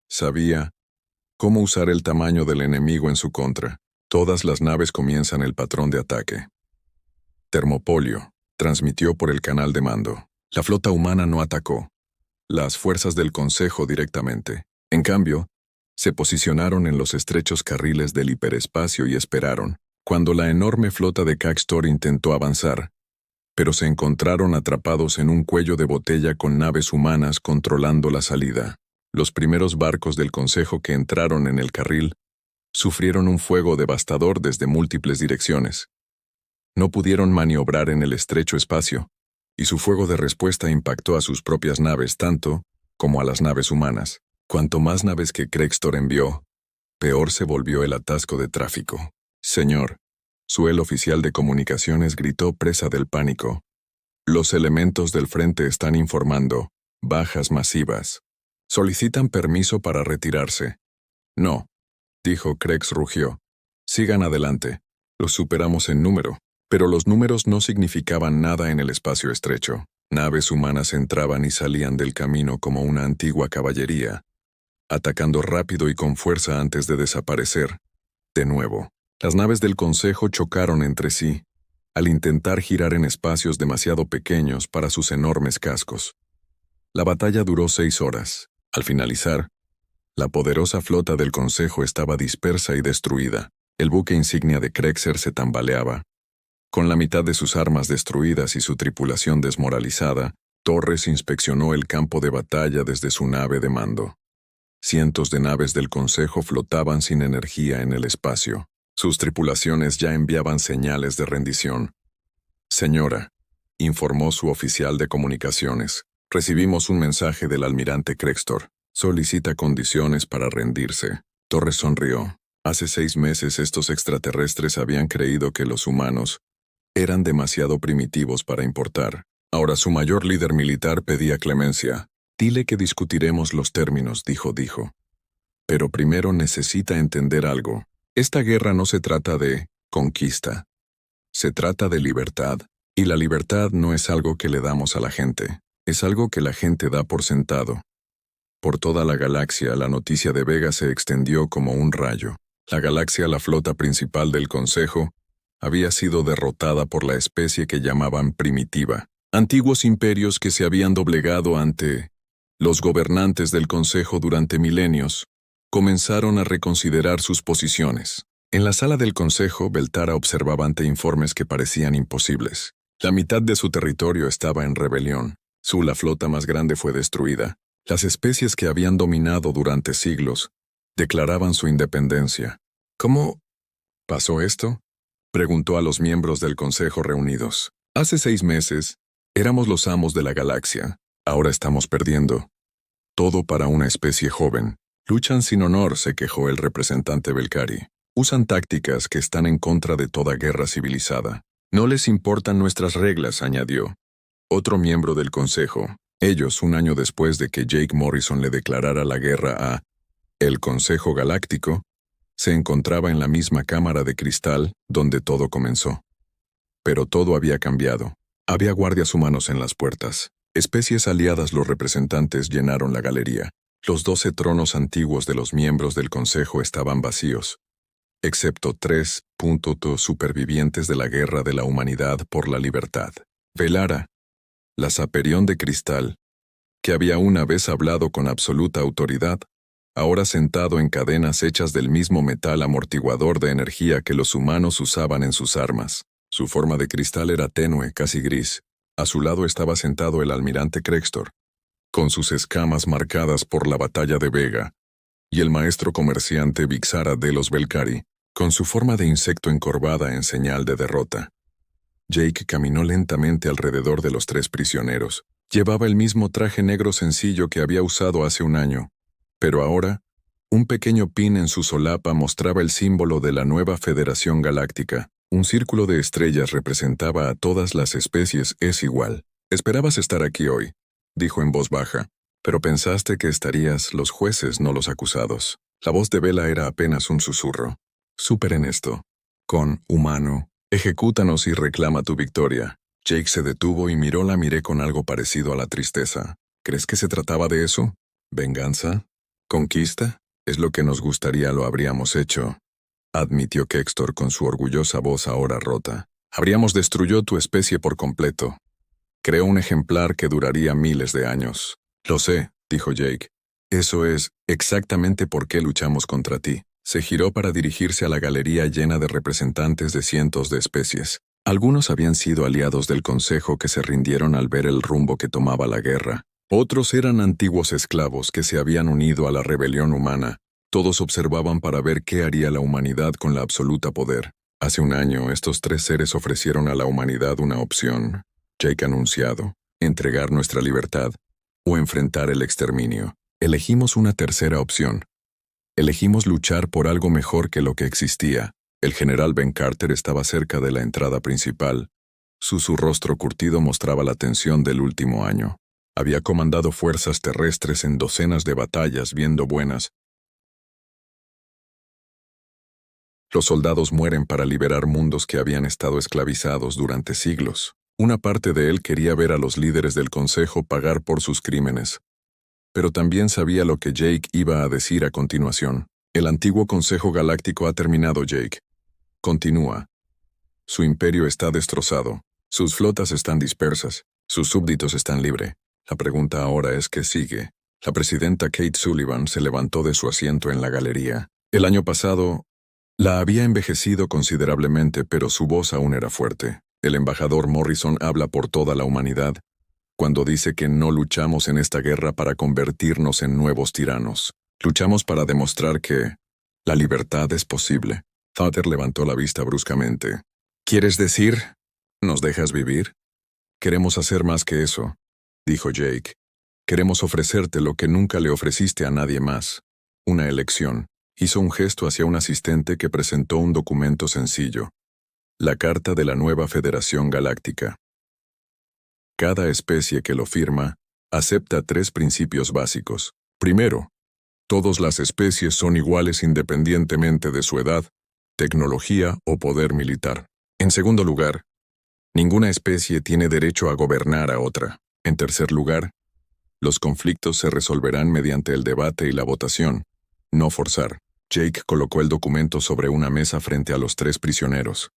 Sabía cómo usar el tamaño del enemigo en su contra. Todas las naves comienzan el patrón de ataque. Termopolio transmitió por el canal de mando. La flota humana no atacó. Las fuerzas del Consejo directamente. En cambio, se posicionaron en los estrechos carriles del hiperespacio y esperaron. Cuando la enorme flota de Caxtor intentó avanzar, pero se encontraron atrapados en un cuello de botella con naves humanas controlando la salida. Los primeros barcos del Consejo que entraron en el carril sufrieron un fuego devastador desde múltiples direcciones. No pudieron maniobrar en el estrecho espacio, y su fuego de respuesta impactó a sus propias naves tanto como a las naves humanas. Cuanto más naves que Krextor envió, peor se volvió el atasco de tráfico. Señor, el oficial de comunicaciones gritó presa del pánico. Los elementos del frente están informando. Bajas masivas. Solicitan permiso para retirarse. No, dijo Krex rugió. Sigan adelante. Los superamos en número. Pero los números no significaban nada en el espacio estrecho. Naves humanas entraban y salían del camino como una antigua caballería, atacando rápido y con fuerza antes de desaparecer. De nuevo. Las naves del Consejo chocaron entre sí, al intentar girar en espacios demasiado pequeños para sus enormes cascos. La batalla duró 6 horas. Al finalizar, la poderosa flota del Consejo estaba dispersa y destruida. El buque insignia de Krexer se tambaleaba. Con la mitad de sus armas destruidas y su tripulación desmoralizada, Torres inspeccionó el campo de batalla desde su nave de mando. Cientos de naves del Consejo flotaban sin energía en el espacio. Sus tripulaciones ya enviaban señales de rendición. Señora, informó su oficial de comunicaciones, recibimos un mensaje del almirante Krextor. Solicita condiciones para rendirse. Torres sonrió. Hace 6 meses estos extraterrestres habían creído que los humanos eran demasiado primitivos para importar. Ahora su mayor líder militar pedía clemencia. Dile que discutiremos los términos, dijo. Pero primero necesita entender algo. Esta guerra no se trata de conquista. Se trata de libertad. Y la libertad no es algo que le damos a la gente, es algo que la gente da por sentado. Por toda la galaxia, la noticia de Vega se extendió como un rayo. La galaxia, la flota principal del Consejo, había sido derrotada por la especie que llamaban primitiva. Antiguos imperios que se habían doblegado ante los gobernantes del Consejo durante milenios, comenzaron a reconsiderar sus posiciones. En la sala del Consejo, Beltara observaba ante informes que parecían imposibles. La mitad de su territorio estaba en rebelión. La flota más grande fue destruida. Las especies que habían dominado durante siglos declaraban su independencia. ¿Cómo pasó esto?, preguntó a los miembros del Consejo reunidos. Hace 6 meses, éramos los amos de la galaxia. Ahora estamos perdiendo. Todo para una especie joven. Luchan sin honor, se quejó el representante Belcari. Usan tácticas que están en contra de toda guerra civilizada. No les importan nuestras reglas, añadió. Otro miembro del Consejo. Ellos, un año después de que Jake Morrison le declarara la guerra a el Consejo Galáctico, se encontraba en la misma cámara de cristal donde todo comenzó. Pero todo había cambiado. Había guardias humanos en las puertas. Especies aliadas, los representantes llenaron la galería. Los 12 tronos antiguos de los miembros del Consejo estaban vacíos, excepto 3 supervivientes de la guerra de la humanidad por la libertad. Velara, la Saperión de cristal, que había una vez hablado con absoluta autoridad, ahora sentado en cadenas hechas del mismo metal amortiguador de energía que los humanos usaban en sus armas. Su forma de cristal era tenue, casi gris. A su lado estaba sentado el almirante Crextor, con sus escamas marcadas por la batalla de Vega, y el maestro comerciante Vixara de los Belcari, con su forma de insecto encorvada en señal de derrota. Jake caminó lentamente alrededor de los 3 prisioneros. Llevaba el mismo traje negro sencillo que había usado hace un año, pero ahora, un pequeño pin en su solapa mostraba el símbolo de la nueva Federación Galáctica. Un círculo de estrellas representaba a todas las especies, es igual. Esperabas estar aquí hoy, dijo en voz baja, pero pensaste que estarías los jueces, no los acusados. La voz de Vela era apenas un susurro. Superen esto. Con humano, ejecútanos y reclama tu victoria. Jake se detuvo y miré con algo parecido a la tristeza. ¿Crees que se trataba de eso? ¿Venganza? ¿Conquista? Es lo que nos gustaría, lo habríamos hecho, admitió Kextor con su orgullosa voz ahora rota. Habríamos destruido tu especie por completo. Creó un ejemplar que duraría miles de años. Lo sé, dijo Jake. Eso es exactamente por qué luchamos contra ti. Se giró para dirigirse a la galería llena de representantes de cientos de especies. Algunos habían sido aliados del Consejo que se rindieron al ver el rumbo que tomaba la guerra. Otros eran antiguos esclavos que se habían unido a la rebelión humana. Todos observaban para ver qué haría la humanidad con la absoluta poder. Hace un año, estos 3 seres ofrecieron a la humanidad una opción. Jake anunciado, entregar nuestra libertad o enfrentar el exterminio. Elegimos una tercera opción. Elegimos luchar por algo mejor que lo que existía. El general Ben Carter estaba cerca de la entrada principal. Su rostro curtido mostraba la tensión del último año. Había comandado fuerzas terrestres en docenas de batallas, viendo buenas. Los soldados mueren para liberar mundos que habían estado esclavizados durante siglos. Una parte de él quería ver a los líderes del Consejo pagar por sus crímenes. Pero también sabía lo que Jake iba a decir a continuación. El antiguo Consejo Galáctico ha terminado, Jake. Continúa. Su imperio está destrozado. Sus flotas están dispersas. Sus súbditos están libres. La pregunta ahora es ¿qué sigue? La presidenta Kate Sullivan se levantó de su asiento en la galería. El año pasado, la había envejecido considerablemente, pero su voz aún era fuerte. El embajador Morrison habla por toda la humanidad cuando dice que no luchamos en esta guerra para convertirnos en nuevos tiranos. Luchamos para demostrar que la libertad es posible. Thunder levantó la vista bruscamente. ¿Quieres decir? ¿Nos dejas vivir? Queremos hacer más que eso, dijo Jake. Queremos ofrecerte lo que nunca le ofreciste a nadie más. Una elección. Hizo un gesto hacia un asistente que presentó un documento sencillo. La Carta de la Nueva Federación Galáctica. Cada especie que lo firma acepta 3 principios básicos. Primero, todas las especies son iguales independientemente de su edad, tecnología o poder militar. En segundo lugar, Ninguna especie tiene derecho a gobernar a otra. En tercer lugar, los conflictos se resolverán mediante el debate y la votación, no forzar. Jake colocó el documento sobre una mesa frente a los 3 prisioneros.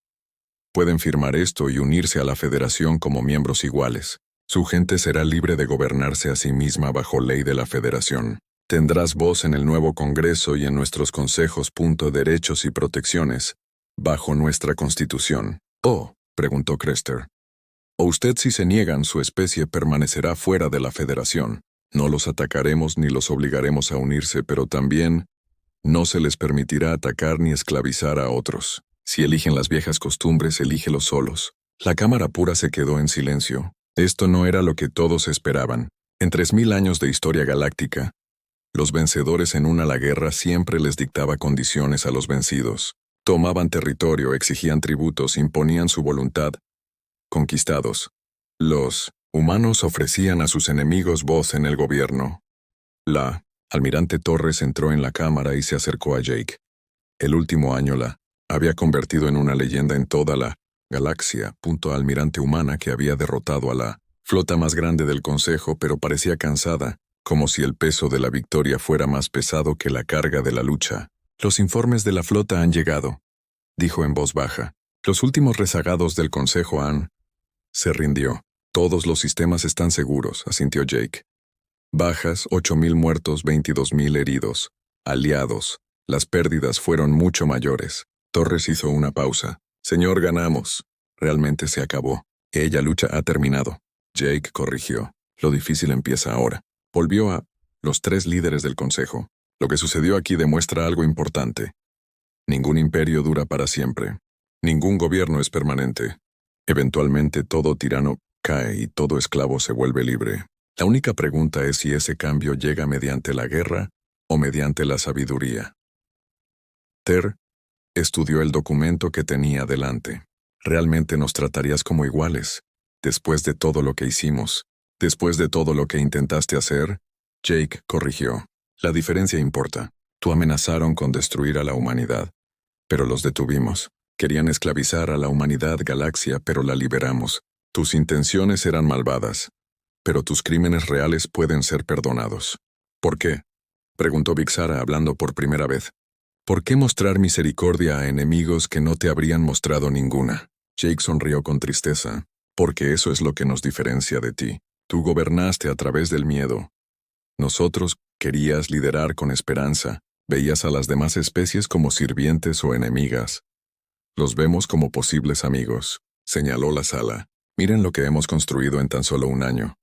Pueden firmar esto y unirse a la Federación como miembros iguales. Su gente será libre de gobernarse a sí misma bajo ley de la Federación. Tendrás voz en el nuevo Congreso y en nuestros consejos. Derechos y protecciones, bajo nuestra Constitución. Oh, preguntó Crester. O usted, si se niegan, su especie permanecerá fuera de la Federación. No los atacaremos ni los obligaremos a unirse, pero también no se les permitirá atacar ni esclavizar a otros. Si eligen las viejas costumbres, elígelos solos. La cámara pura se quedó en silencio. Esto no era lo que todos esperaban. En 3000 años de historia galáctica, los vencedores en la guerra siempre les dictaba condiciones a los vencidos. Tomaban territorio, exigían tributos, imponían su voluntad. Conquistados. Los humanos ofrecían a sus enemigos voz en el gobierno. La almirante Torres entró en la cámara y se acercó a Jake. El último año la había convertido en una leyenda en toda la galaxia. Almirante humana que había derrotado a la flota más grande del Consejo, pero parecía cansada, como si el peso de la victoria fuera más pesado que la carga de la lucha. Los informes de la flota han llegado, dijo en voz baja. Los últimos rezagados del Consejo han... Se rindió. Todos los sistemas están seguros, asintió Jake. Bajas, 8000 muertos, 22000 heridos. Aliados. Las pérdidas fueron mucho mayores. Torres hizo una pausa. Señor, ganamos. Realmente se acabó. Ella lucha ha terminado. Jake corrigió. Lo difícil empieza ahora. Volvió a los 3 líderes del Consejo. Lo que sucedió aquí demuestra algo importante. Ningún imperio dura para siempre. Ningún gobierno es permanente. Eventualmente todo tirano cae y todo esclavo se vuelve libre. La única pregunta es si ese cambio llega mediante la guerra o mediante la sabiduría. Ter estudió el documento que tenía delante. Realmente nos tratarías como iguales. Después de todo lo que hicimos, después de todo lo que intentaste hacer, Jake corrigió. La diferencia importa. Tú amenazaron con destruir a la humanidad, pero los detuvimos. Querían esclavizar a la humanidad galaxia, pero la liberamos. Tus intenciones eran malvadas, pero tus crímenes reales pueden ser perdonados. ¿Por qué?, preguntó Vixara hablando por primera vez. ¿Por qué mostrar misericordia a enemigos que no te habrían mostrado ninguna? Jake sonrió con tristeza. Porque eso es lo que nos diferencia de ti. Tú gobernaste a través del miedo. Nosotros querías liderar con esperanza. Veías a las demás especies como sirvientes o enemigas. Los vemos como posibles amigos, señaló la sala. Miren lo que hemos construido en tan solo un año.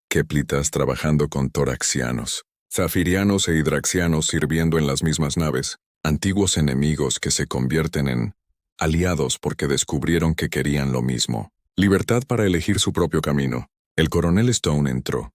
Keplitas trabajando con toraxianos, zafirianos e hidraxianos sirviendo en las mismas naves, antiguos enemigos que se convierten en aliados porque descubrieron que querían lo mismo. Libertad para elegir su propio camino. El coronel Stone entró.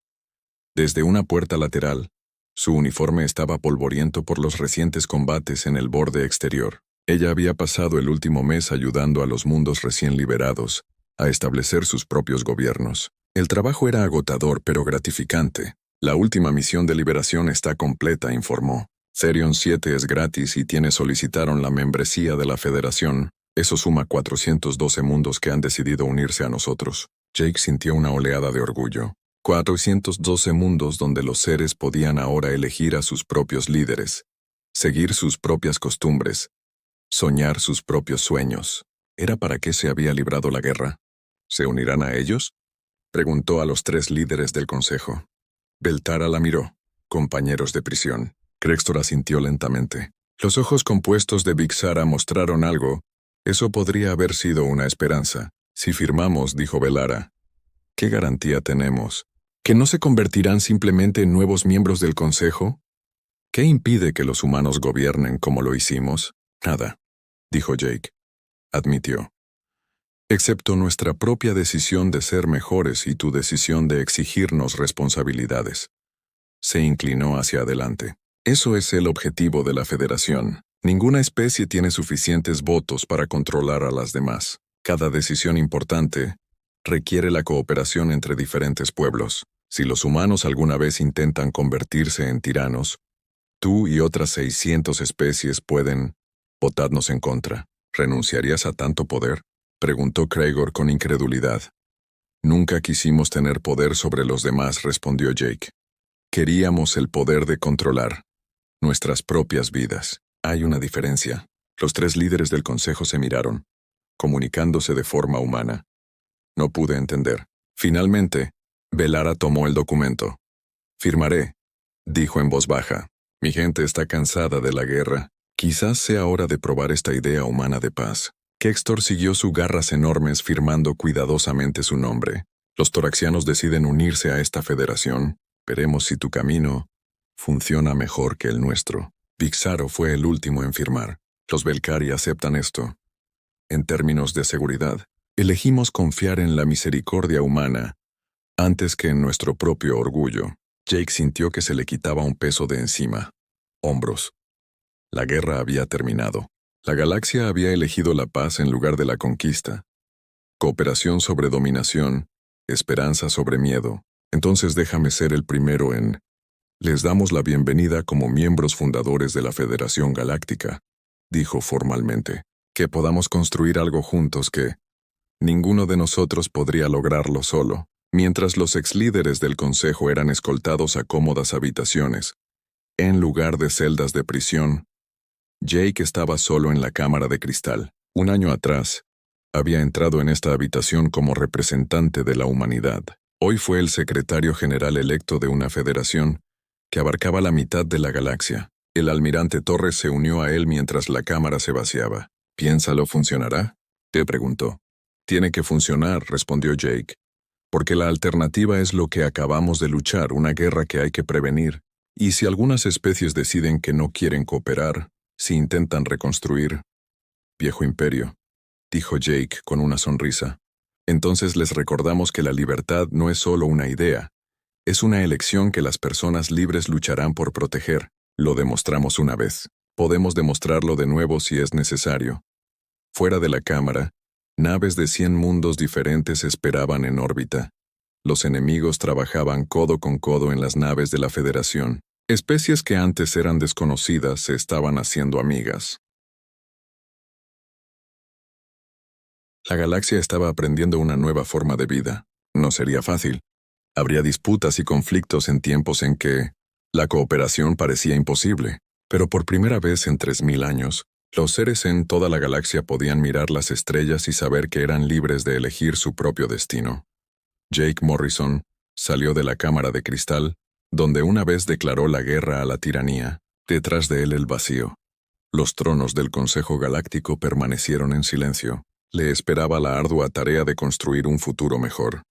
Desde una puerta lateral, su uniforme estaba polvoriento por los recientes combates en el borde exterior. Ella había pasado el último mes ayudando a los mundos recién liberados a establecer sus propios gobiernos. El trabajo era agotador pero gratificante. La última misión de liberación está completa, informó. Therion 7 es gratis y solicitaron la membresía de la Federación. Eso suma 412 mundos que han decidido unirse a nosotros. Jake sintió una oleada de orgullo. 412 mundos donde los seres podían ahora elegir a sus propios líderes, seguir sus propias costumbres, soñar sus propios sueños. ¿Era para qué se había librado la guerra? ¿Se unirán a ellos?, preguntó a los 3 líderes del consejo. Beltara la miró. Compañeros de prisión. Crextor asintió lentamente. Los ojos compuestos de Vixara mostraron algo. Eso podría haber sido una esperanza. Si firmamos, dijo Velara. ¿Qué garantía tenemos? ¿Que no se convertirán simplemente en nuevos miembros del consejo? ¿Qué impide que los humanos gobiernen como lo hicimos? Nada, dijo Jake. Admitió. Excepto nuestra propia decisión de ser mejores y tu decisión de exigirnos responsabilidades. Se inclinó hacia adelante. Eso es el objetivo de la Federación. Ninguna especie tiene suficientes votos para controlar a las demás. Cada decisión importante requiere la cooperación entre diferentes pueblos. Si los humanos alguna vez intentan convertirse en tiranos, tú y otras 600 especies pueden votarnos en contra. ¿Renunciarías a tanto poder? Preguntó Cragor con incredulidad. Nunca quisimos tener poder sobre los demás, respondió Jake. Queríamos el poder de controlar nuestras propias vidas. Hay una diferencia. Los 3 líderes del consejo se miraron, comunicándose de forma humana. No pude entender. Finalmente, Velara tomó el documento. Firmaré, dijo en voz baja. Mi gente está cansada de la guerra. Quizás sea hora de probar esta idea humana de paz. Kextor siguió sus garras enormes firmando cuidadosamente su nombre. Los toraxianos deciden unirse a esta federación. Veremos si tu camino funciona mejor que el nuestro. Pixaro fue el último en firmar. Los Belcari aceptan esto. En términos de seguridad, elegimos confiar en la misericordia humana antes que en nuestro propio orgullo. Jake sintió que se le quitaba un peso de encima. Hombros. La guerra había terminado. La galaxia había elegido la paz en lugar de la conquista. Cooperación sobre dominación, esperanza sobre miedo. Entonces déjame ser el primero en... Les damos la bienvenida como miembros fundadores de la Federación Galáctica, dijo formalmente. Que podamos construir algo juntos que... Ninguno de nosotros podría lograrlo solo. Mientras los exlíderes del Consejo eran escoltados a cómodas habitaciones, en lugar de celdas de prisión, Jake estaba solo en la cámara de cristal. Un año atrás, había entrado en esta habitación como representante de la humanidad. Hoy fue el secretario general electo de una federación que abarcaba la mitad de la galaxia. El almirante Torres se unió a él mientras la cámara se vaciaba. ¿Piénsalo funcionará?, te preguntó. Tiene que funcionar, respondió Jake. Porque la alternativa es lo que acabamos de luchar, una guerra que hay que prevenir. Y si algunas especies deciden que no quieren cooperar, si intentan reconstruir, viejo imperio, dijo Jake con una sonrisa, entonces les recordamos que la libertad no es solo una idea, es una elección que las personas libres lucharán por proteger. Lo demostramos una vez. Podemos demostrarlo de nuevo si es necesario. Fuera de la cámara, naves de 100 mundos diferentes esperaban en órbita. Los enemigos trabajaban codo con codo en las naves de la Federación. Especies que antes eran desconocidas se estaban haciendo amigas. La galaxia estaba aprendiendo una nueva forma de vida. No sería fácil. Habría disputas y conflictos en tiempos en que la cooperación parecía imposible. Pero por primera vez en 3000 años, los seres en toda la galaxia podían mirar las estrellas y saber que eran libres de elegir su propio destino. Jake Morrison salió de la cámara de cristal, donde una vez declaró la guerra a la tiranía. Detrás de él el vacío. Los tronos del Consejo Galáctico permanecieron en silencio. Le esperaba la ardua tarea de construir un futuro mejor.